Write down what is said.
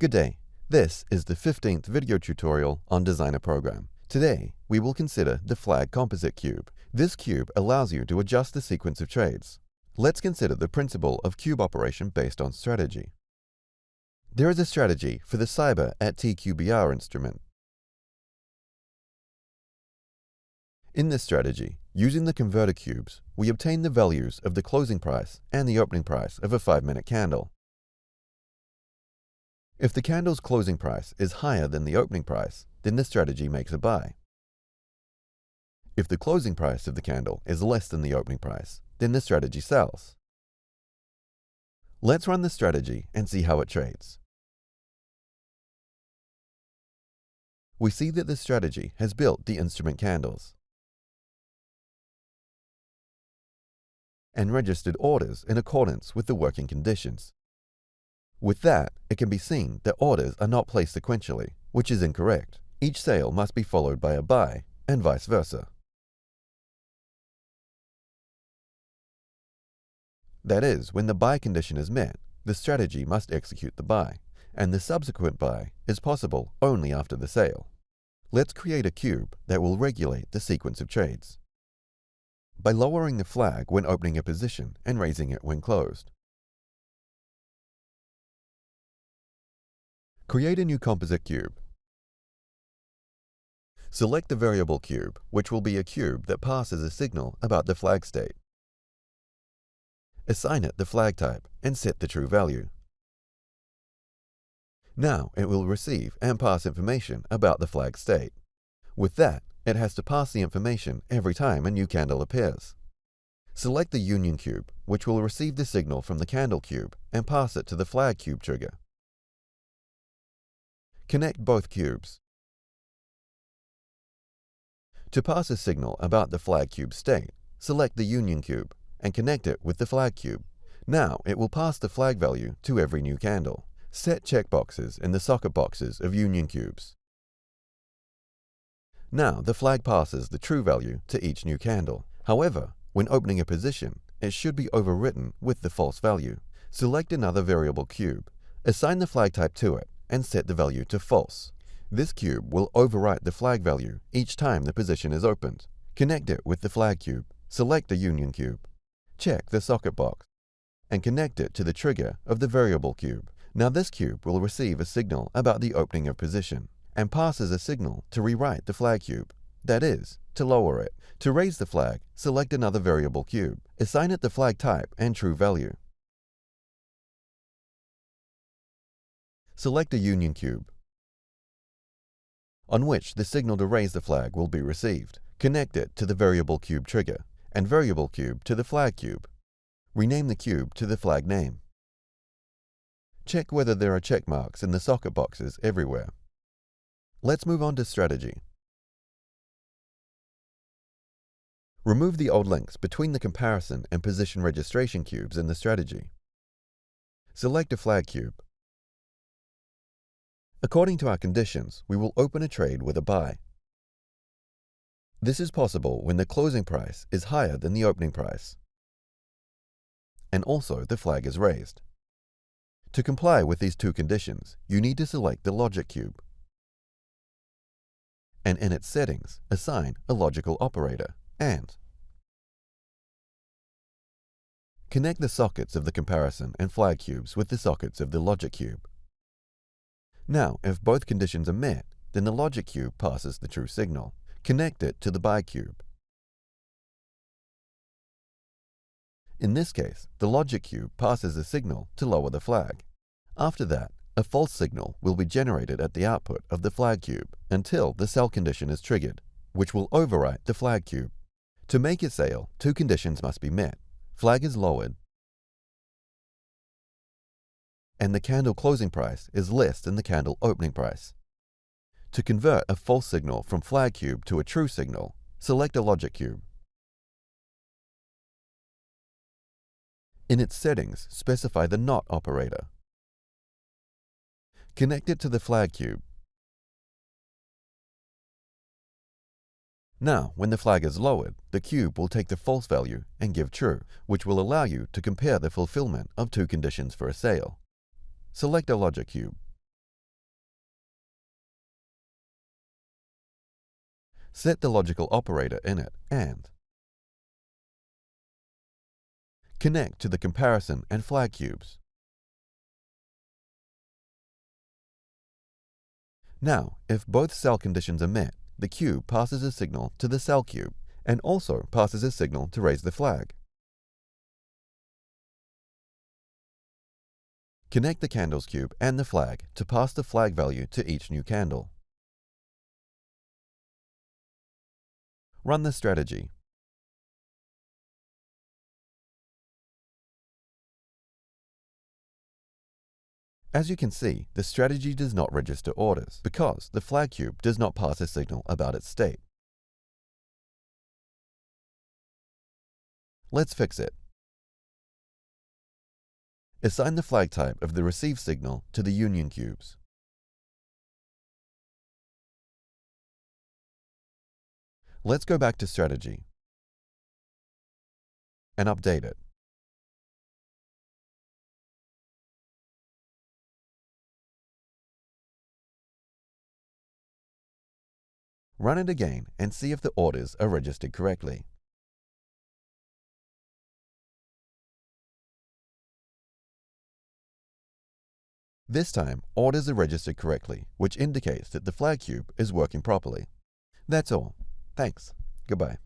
Good day. This is the 15th video tutorial on Designer program. Today, we will consider the flag composite cube. This cube allows you to adjust the sequence of trades. Let's consider the principle of cube operation based on strategy. There is a strategy for the Cyber at TQBR instrument. In this strategy, using the converter cubes, we obtain the values of the closing price and the opening price of a 5-minute candle. If the candle's closing price is higher than the opening price, then the strategy makes a buy. If the closing price of the candle is less than the opening price, then the strategy sells. Let's run the strategy and see how it trades. We see that the strategy has built the instrument candles and registered orders in accordance with the working conditions. With that, it can be seen that orders are not placed sequentially, which is incorrect. Each sale must be followed by a buy, and vice versa. That is, when the buy condition is met, the strategy must execute the buy, and the subsequent buy is possible only after the sale. Let's create a cube that will regulate the sequence of trades by lowering the flag when opening a position and raising it when closed. Create a new composite cube. Select the variable cube, which will be a cube that passes a signal about the flag state. Assign it the flag type and set the true value. Now it will receive and pass information about the flag state. With that, it has to pass the information every time a new candle appears. Select the union cube, which will receive the signal from the candle cube and pass it to the flag cube trigger. Connect both cubes. To pass a signal about the flag cube state, select the union cube and connect it with the flag cube. Now it will pass the flag value to every new candle. Set checkboxes in the socket boxes of union cubes. Now the flag passes the true value to each new candle. However, when opening a position, it should be overwritten with the false value. Select another variable cube, assign the flag type to it, and set the value to false. This cube will overwrite the flag value each time the position is opened. Connect it with the flag cube. Select the union cube. Check the socket box and connect it to the trigger of the variable cube. Now this cube will receive a signal about the opening of position and passes a signal to rewrite the flag cube, that is, to lower it. To raise the flag, select another variable cube. Assign it the flag type and true value. Select a union cube on which the signal to raise the flag will be received. Connect it to the variable cube trigger and variable cube to the flag cube. Rename the cube to the flag name. Check whether there are check marks in the socket boxes everywhere. Let's move on to strategy. Remove the old links between the comparison and position registration cubes in the strategy. Select a flag cube. According to our conditions, we will open a trade with a buy. This is possible when the closing price is higher than the opening price, and also the flag is raised. To comply with these two conditions, you need to select the logic cube, and in its settings, assign a logical operator, and connect the sockets of the comparison and flag cubes with the sockets of the logic cube. Now, if both conditions are met, then the logic cube passes the true signal. Connect it to the buy cube. In this case, the logic cube passes a signal to lower the flag. After that, a false signal will be generated at the output of the flag cube until the sell condition is triggered, which will overwrite the flag cube. To make a sale, two conditions must be met. Flag is lowered, and the candle closing price is less than the candle opening price. To convert a false signal from flag cube to a true signal, select a logic cube. In its settings, specify the NOT operator. Connect it to the flag cube. Now, when the flag is lowered, the cube will take the false value and give true, which will allow you to compare the fulfillment of two conditions for a sale. Select a logic cube. Set the logical operator in it and connect to the comparison and flag cubes. Now, if both cell conditions are met, the cube passes a signal to the cell cube and also passes a signal to raise the flag. Connect the candles cube and the flag to pass the flag value to each new candle. Run the strategy. As you can see, the strategy does not register orders because the flag cube does not pass a signal about its state. Let's fix it. Assign the flag type of the receive signal to the union cubes. Let's go back to strategy and update it. Run it again and see if the orders are registered correctly. This time, orders are registered correctly, which indicates that the flag cube is working properly. That's all. Thanks. Goodbye.